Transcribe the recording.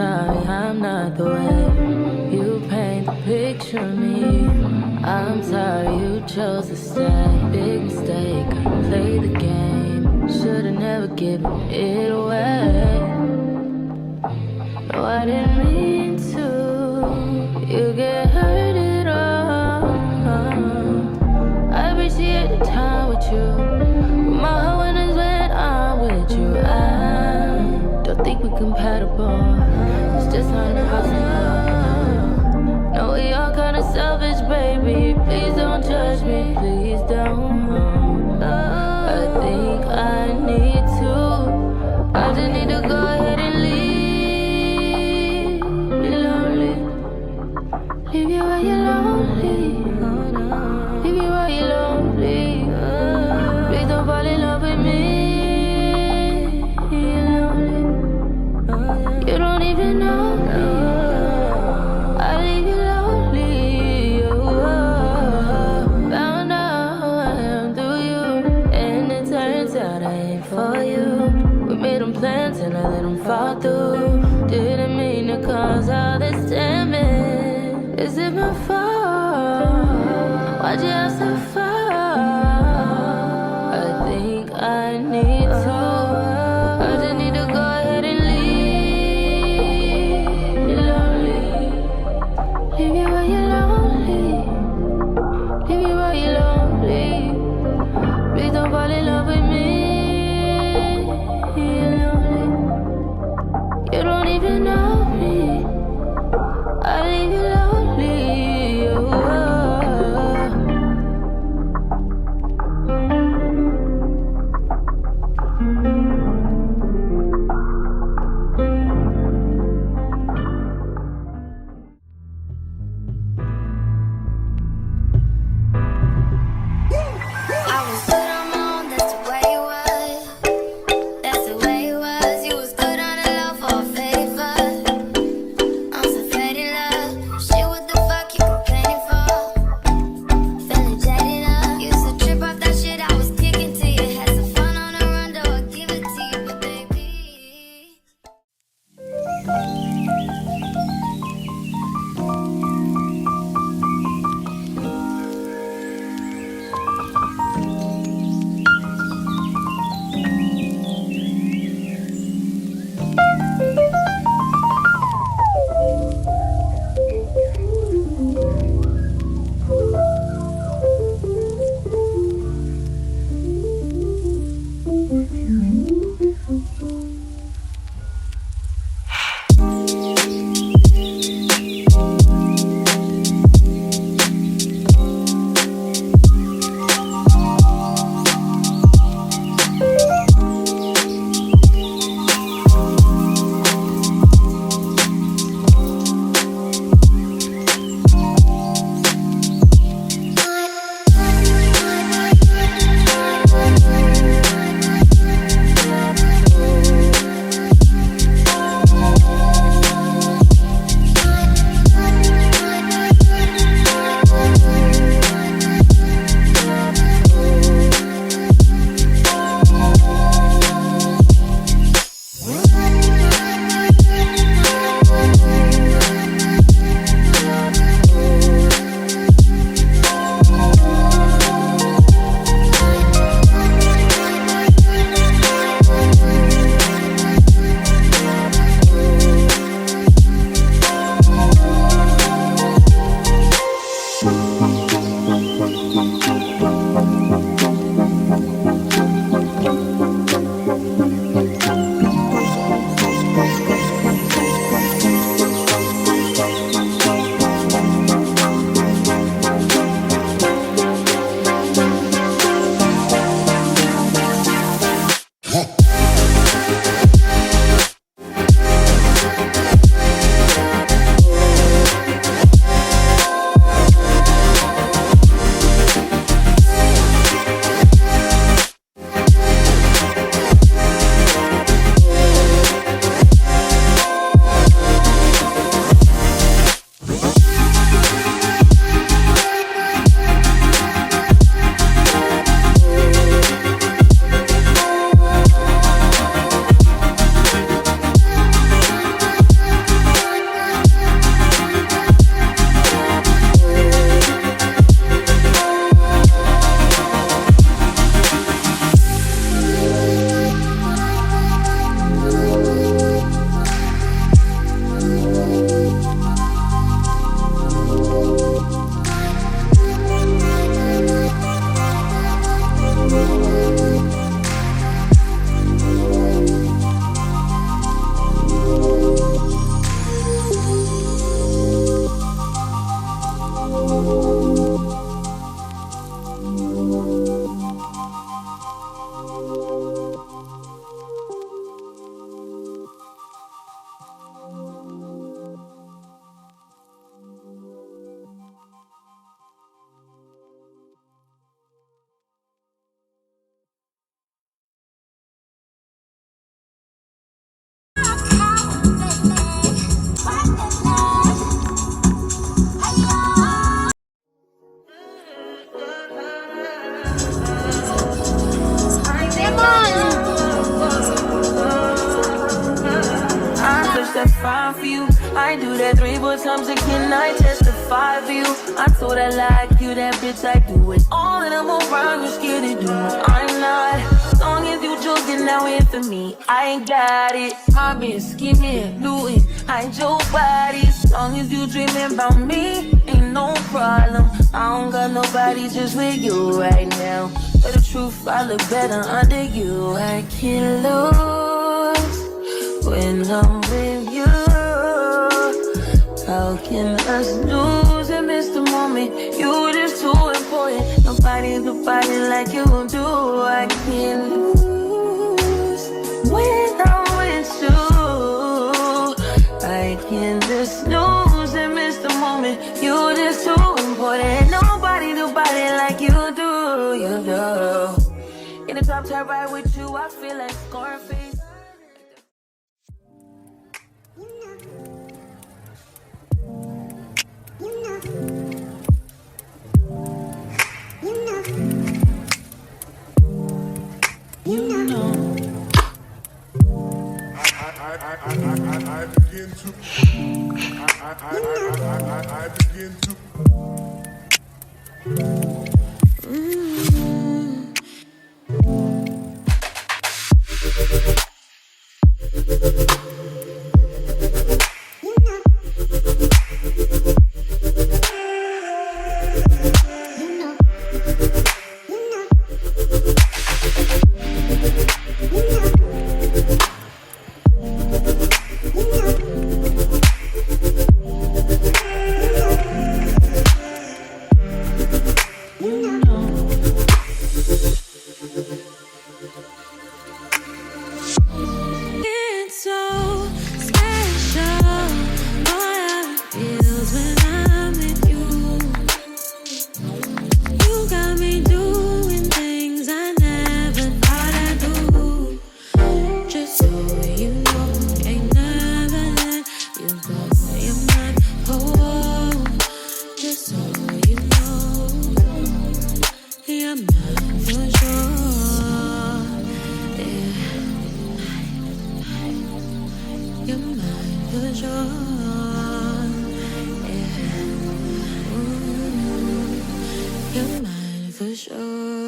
sorry, I'm not the way you paint the picture of me. I'm sorry you chose to stay. Big mistake, I played the game. Should've never given it away. No, I didn't mean to. You get hurt at all. I appreciate the time with you. My heart when is when I'm with you. I don't think we're compatible. It's just not in the house anymore. No, we all kinda selfish, baby. Please don't judge me. Please don't. I think I need to. I just need to go ahead and leave. Be lonely. Leave you while you're lonely. Leave you while you're lonely. Please don't fall in love with me. You're lonely. You don't even know me. I leave you lonely. Found out who I am through you, and it turns out I ain't for you. We made them plans and I let them fall through. Didn't mean to cause all this damage. Is it my fault? Why'd you have to fall? I think I need to. I just need to go ahead and leave. You're lonely. Leave you while you're lonely. Leave you while you're lonely. Please don't fall in love with me. You're lonely. You don't even know me. I leave you lonely. I was good on my own, that's the way it was. That's the way it was. You was good on the low for a favor. you. I do that 3-4 times again, I testify for you. I told her like you, that bitch, I do it. All that I'm around, you're scared to do it. I'm not. As long as you joking now here for me, I ain't got it. I've been scheming, looting, hide your body. As long as you dreaming about me, ain't no problem. I don't got nobody just with you right now. But the truth, I look better under you. I can't lose when I'm with you. How can us lose and miss the moment? You just too important. Nobody's nobody like you do. I can't lose when I'm with you. I can't just lose and miss the moment. You just too important. Nobody like you do. You do. In the top tier ride with you, I feel like Scarface. I begin to For sure.